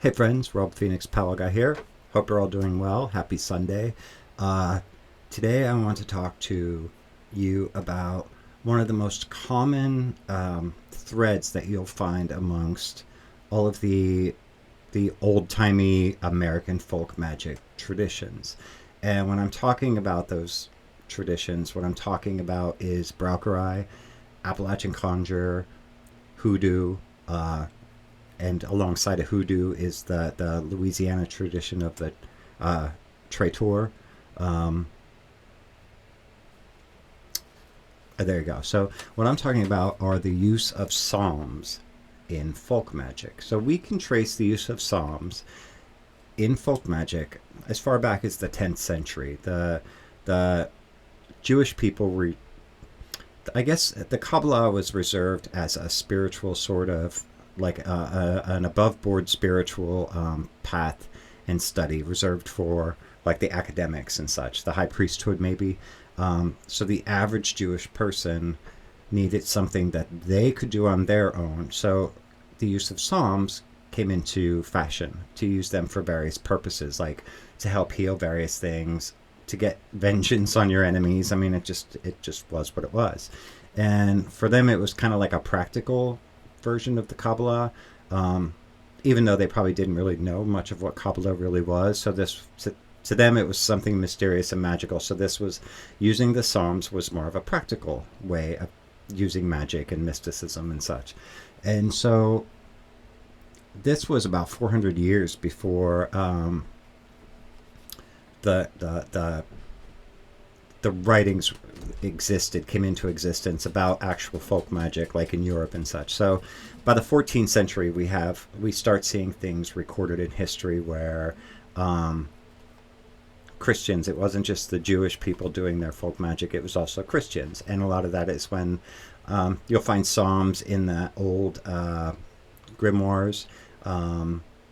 Hey friends, Rob Phoenix Powell guy here. Hope you're all doing well. Happy Sunday. Uh, Today I want to talk to you about one of the most common threads that you'll find amongst all of the old timey American folk magic traditions. And when I'm talking about those traditions, what I'm talking about is Braucherei, Appalachian conjure, hoodoo, and alongside of hoodoo is the Louisiana tradition of the traiteur. Um, there you go. So what I'm talking about are the use of psalms in folk magic. So we can trace the use of psalms in folk magic as far back as the 10th century. The Jewish people were, I guess, the Kabbalah was reserved as a spiritual sort of like an above board spiritual path and study reserved for like the academics and such, the high priesthood maybe. So the average Jewish person needed something that they could do on their own. So the use of psalms came into fashion to use them for various purposes, like to help heal various things, to get vengeance on your enemies. I mean, it just was what it was. And for them, it was kind of like a practical version of the Kabbalah, even though they probably didn't really know much of what Kabbalah really was. So to them, it was something mysterious and magical. So this was using the Psalms was more of a practical way of using magic and mysticism and such. And so this was about 400 years before the the the the writings came into existence about actual folk magic, like in Europe and such. So by the 14th century, we start seeing things recorded in history where Christians, it wasn't just the Jewish people doing their folk magic, it was also Christians. And a lot of that is when you'll find psalms in the old grimoires,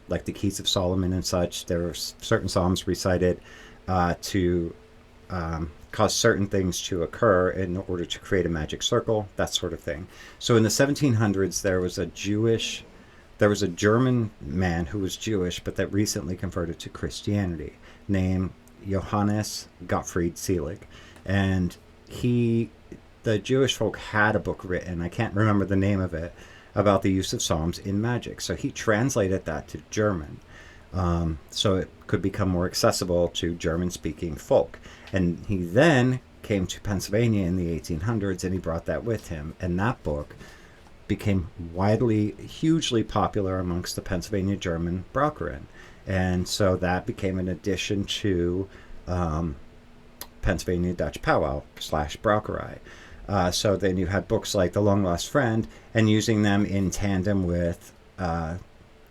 like the Keys of Solomon and such. There are certain psalms recited to cause certain things to occur in order to create a magic circle, that sort of thing. So in the 1700s, there was a German man who was Jewish, but that recently converted to Christianity, named Johannes Gottfried Selig. And the Jewish folk had a book written, I can't remember the name of it, about the use of psalms in magic. So he translated that to German. So it could become more accessible to German-speaking folk. And he then came to Pennsylvania in the 1800s, and he brought that with him. And that book became hugely popular amongst the Pennsylvania German Braucherinnen. And so that became an addition to Pennsylvania Dutch powwow / Braucherei. So then you had books like The Long Lost Friend, and using them in tandem with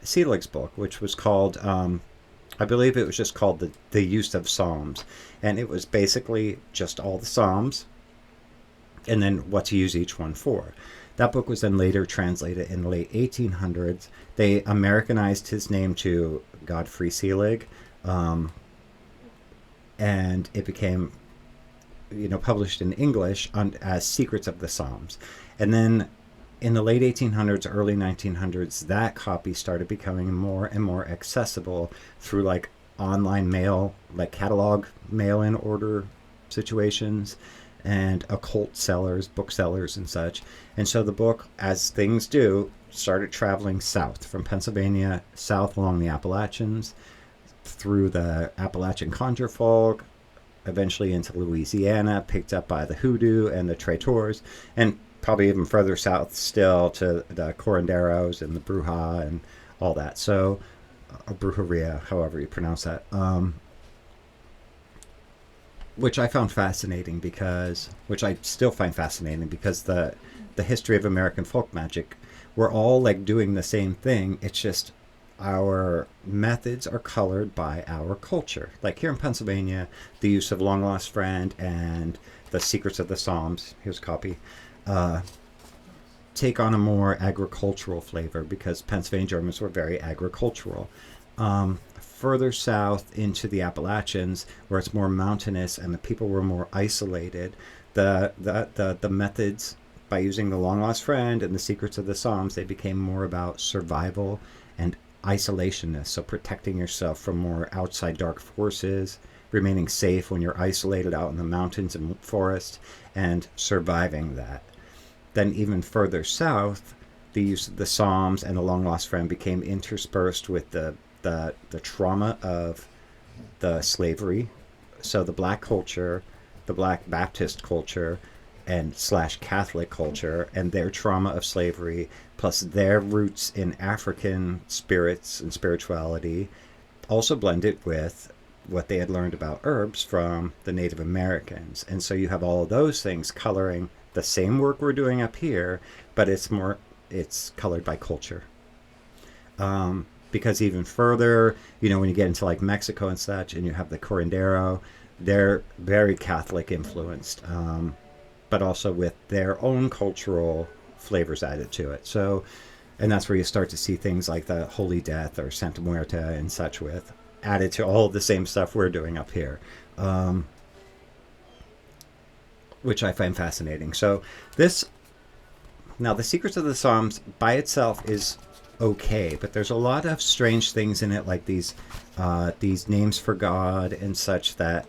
Selig's book, which was called, I believe it was just called the Use of Psalms. And it was basically just all the Psalms and then what to use each one for. That book was then later translated in the late 1800s. They Americanized his name to Godfrey Selig, and it became published in English as Secrets of the Psalms. And then in the late 1800s, early 1900s, that copy started becoming more and more accessible through like online mail, like catalog mail-in order situations, and occult sellers, booksellers and such. And so the book, as things do, started traveling south from Pennsylvania, south along the Appalachians, through the Appalachian conjure folk, eventually into Louisiana, picked up by the hoodoo and the traiteurs, and probably even further south still to the curanderos and the bruja and all that. So, or brujeria, however you pronounce that. Which I found fascinating which I still find fascinating because the history of American folk magic, we're all like doing the same thing. It's just our methods are colored by our culture. Like here in Pennsylvania, the use of Long Lost Friend and the Secrets of the Psalms, here's a copy, take on a more agricultural flavor because Pennsylvania Germans were very agricultural. Further south into the Appalachians, where it's more mountainous and the people were more isolated, the methods by using the Long Lost Friend and the Secrets of the Psalms, they became more about survival and isolationists, so protecting yourself from more outside dark forces, remaining safe when you're isolated out in the mountains and forest, and surviving that. Then even further south, the use of the Psalms and the long lost friend became interspersed with the trauma of the slavery. So the black culture, the black Baptist culture, and slash Catholic culture, and their trauma of slavery, plus their roots in African spirits and spirituality, also blended with what they had learned about herbs from the Native Americans. And so you have all of those things coloring the same work we're doing up here, but it's colored by culture. Because even further, when you get into like Mexico and such, and you have the curandero, they're very Catholic influenced, but also with their own cultural flavors added to it. So, and that's where you start to see things like the Holy Death or Santa Muerta and such with added to all of the same stuff we're doing up here, which I find fascinating. So now the Secrets of the Psalms by itself is okay, but there's a lot of strange things in it, like these names for God and such that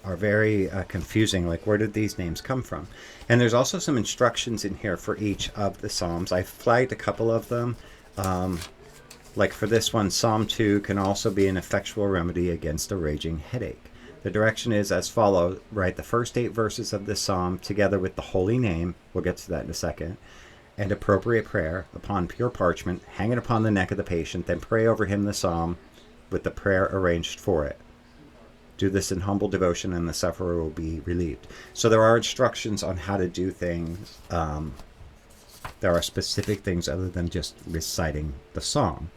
are very confusing. Like, where did these names come from? And there's also some instructions in here for each of the Psalms. I flagged a couple of them. Like for this one, Psalm 2 can also be an effectual remedy against a raging headache. The direction is as follows. Write the first 8 verses of this psalm together with the holy name, we'll get to that in a second, and appropriate prayer upon pure parchment, hang it upon the neck of the patient, then pray over him the psalm with the prayer arranged for it. Do this in humble devotion and the sufferer will be relieved. So there are instructions on how to do things. There are specific things other than just reciting the psalm.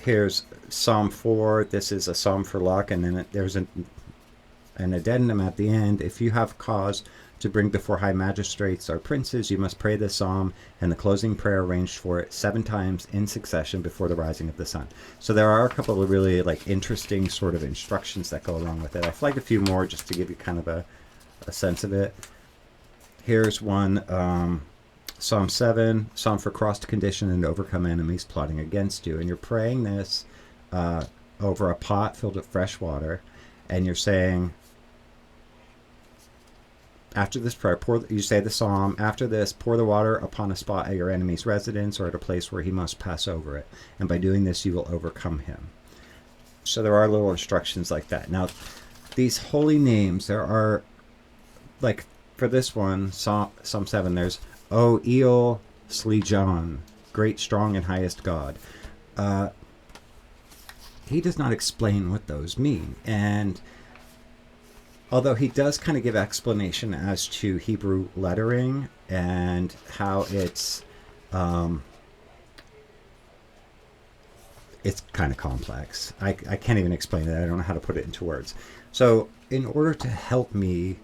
Here's Psalm 4. This is a psalm for luck, and then there's an addendum at the end. If you have cause to bring before high magistrates or princes, you must pray this psalm and the closing prayer arranged for it 7 times in succession before the rising of the sun. So there are a couple of really interesting sort of instructions that go along with it. I flagged a few more just to give you kind of a sense of it. Here's one, Psalm 7, Psalm for cross to condition and overcome enemies plotting against you. And you're praying this over a pot filled with fresh water, and you're saying, after this prayer, you say the psalm, after this, pour the water upon a spot at your enemy's residence or at a place where he must pass over it. And by doing this, you will overcome him. So there are little instructions like that. Now, these holy names, there are, like for this one, Psalm 7, there's, O Eel Slejon, great, strong, and highest God. He does not explain what those mean. And although he does kind of give explanation as to Hebrew lettering and how it's kind of complex. I can't even explain it. I don't know how to put it into words. So in order to help me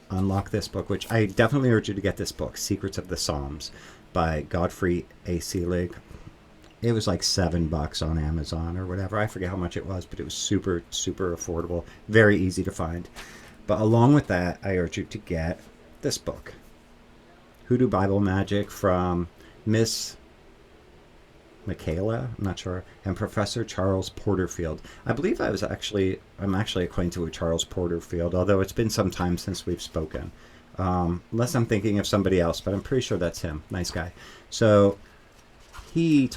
unlock this book, which I definitely urge you to get this book, Secrets of the Psalms by Godfrey A. Selig. It was like $7 on Amazon or whatever. I forget how much it was, but it was super, super affordable. Very easy to find. But along with that, I urge you to get this book, Hoodoo Bible Magic, from Miss Michaela, I'm not sure, and Professor Charles Porterfield. I believe I'm actually acquainted with Charles Porterfield, although it's been some time since we've spoken. Unless I'm thinking of somebody else, but I'm pretty sure that's him. Nice guy. So he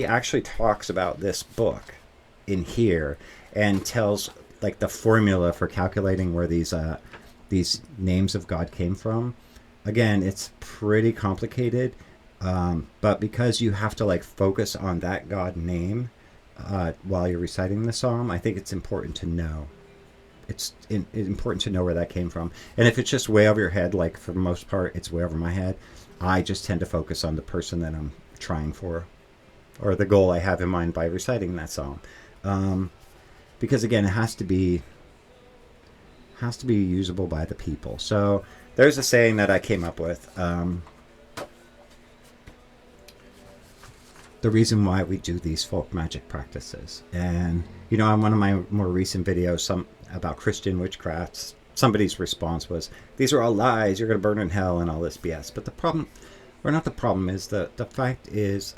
actually talks about this book in here and tells like the formula for calculating where these names of God came from. Again, it's pretty complicated, but because you have to like focus on that God name while you're reciting the psalm, I think it's important to know. It's important to know where that came from. And if it's just way over your head, like for the most part, it's way over my head, I just tend to focus on the person that I'm trying for, or the goal I have in mind by reciting that psalm. Because again, it has to be usable by the people. So there's a saying that I came up with. The reason why we do these folk magic practices. And, on one of my more recent videos about Christian witchcrafts, somebody's response was, these are all lies, you're going to burn in hell and all this BS. But the problem or not the problem is, the fact is,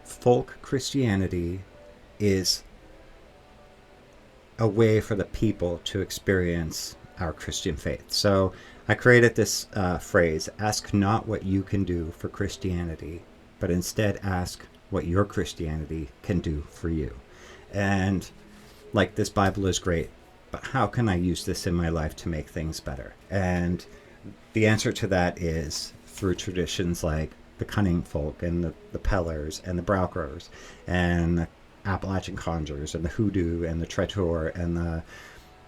folk Christianity is a way for the people to experience our Christian faith. So I created this phrase: ask not what you can do for Christianity, but instead ask what your Christianity can do for you. And like, this Bible is great, but how can I use this in my life to make things better? And the answer to that is through traditions like the Cunning Folk and the Pellers and the Brauchers and the Appalachian Conjurers and the Hoodoo and the Traitor and the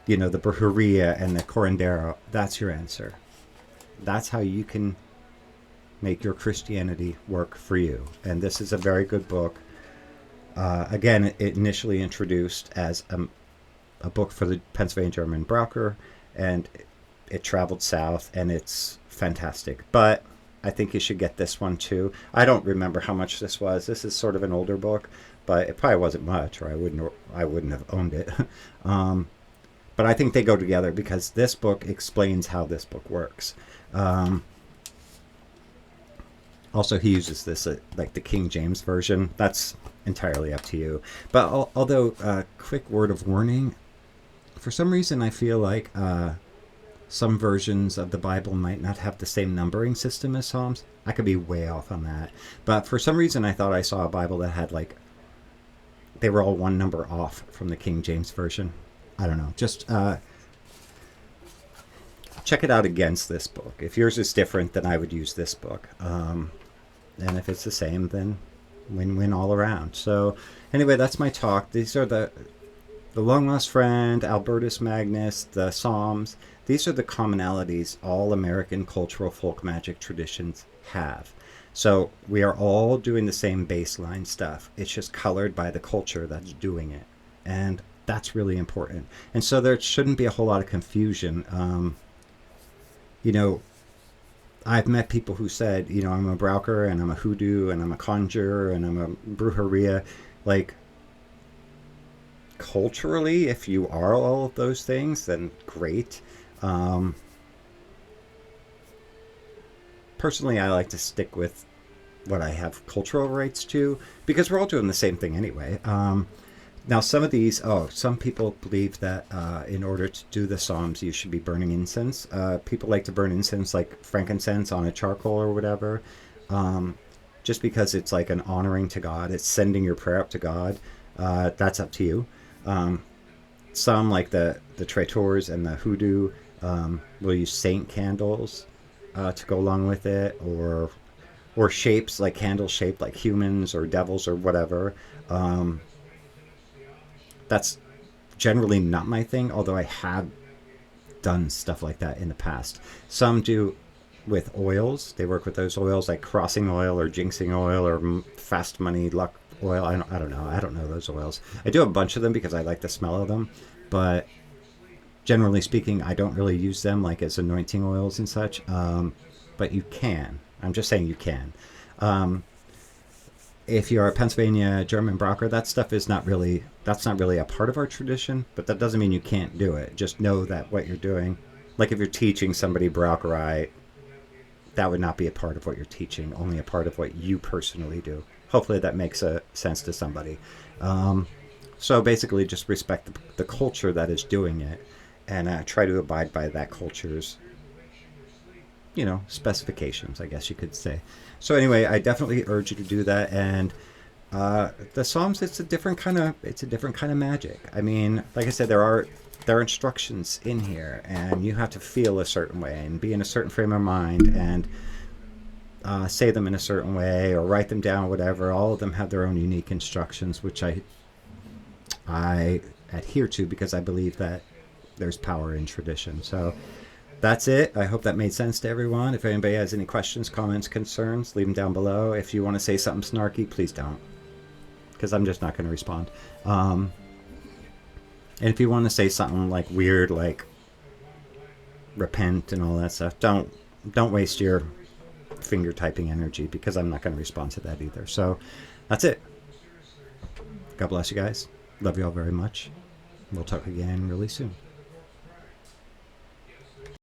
Brujeria and the Corandero. That's your answer. That's how you can make your Christianity work for you. And this is a very good book. Again, it initially introduced as a book for the Pennsylvania German Braucher, and it traveled south, and it's fantastic. But I think you should get this one too. I don't remember how much this was. This is sort of an older book, but it probably wasn't much, or I wouldn't have owned it. But I think they go together because this book explains how this book works. Also, he uses this like the King James version. That's entirely up to you. But although, quick word of warning, for some reason I feel like some versions of the Bible might not have the same numbering system as Psalms. I could be way off on that. But for some reason I thought I saw a Bible that had like, they were all one number off from the King James version. I don't know. Just check it out against this book. If yours is different, then I would use this book. And if it's the same, then win-win all around. So anyway, that's my talk. These are the Long Lost Friend, Albertus Magnus, the Psalms. These are the commonalities all American cultural folk magic traditions have. So we are all doing the same baseline stuff. It's just colored by the culture that's doing it. And that's really important. And so there shouldn't be a whole lot of confusion. I've met people who said, I'm a Braucher and I'm a Hoodoo and I'm a Conjurer and I'm a Brujeria. Like, culturally, if you are all of those things, then great. Personally, I like to stick with what I have cultural rights to, because we're all doing the same thing anyway. Now, some of these, some people believe that in order to do the Psalms, you should be burning incense. People like to burn incense, like frankincense on a charcoal or whatever, just because it's like an honoring to God. It's sending your prayer up to God. That's up to you. Some, like the Traitors and the Hoodoo, will use saint candles to go along with it, or shapes, like candles shaped like humans or devils or whatever. That's generally not my thing, although I have done stuff like that in the past. Some do with oils. They work with those oils, like crossing oil or jinxing oil or fast money luck oil. I don't know. I don't know those oils. I do have a bunch of them because I like the smell of them, but generally speaking, I don't really use them like as anointing oils and such. But you can. I'm just saying you can. If you're a Pennsylvania German Braucher, that stuff is not really a part of our tradition, but that doesn't mean you can't do it. Just know that what you're doing, like if you're teaching somebody Braucherei, that would not be a part of what you're teaching, only a part of what you personally do. Hopefully that makes sense to somebody. So basically just respect the culture that is doing it, and try to abide by that culture's specifications, I guess you could say. So anyway, I definitely urge you to do that. And the Psalms, it's a different kind of magic. I mean, like I said, there are instructions in here, and you have to feel a certain way and be in a certain frame of mind and say them in a certain way or write them down, whatever. All of them have their own unique instructions, which I adhere to because I believe that there's power in tradition. So that's it. I hope that made sense to everyone. If anybody has any questions, comments, concerns, leave them down below. If you want to say something snarky, please don't, because I'm just not going to respond. And if you want to say something like weird, like repent and all that stuff, don't waste your finger typing energy, because I'm not going to respond to that either. So that's it. God bless you guys. Love you all very much. We'll talk again really soon.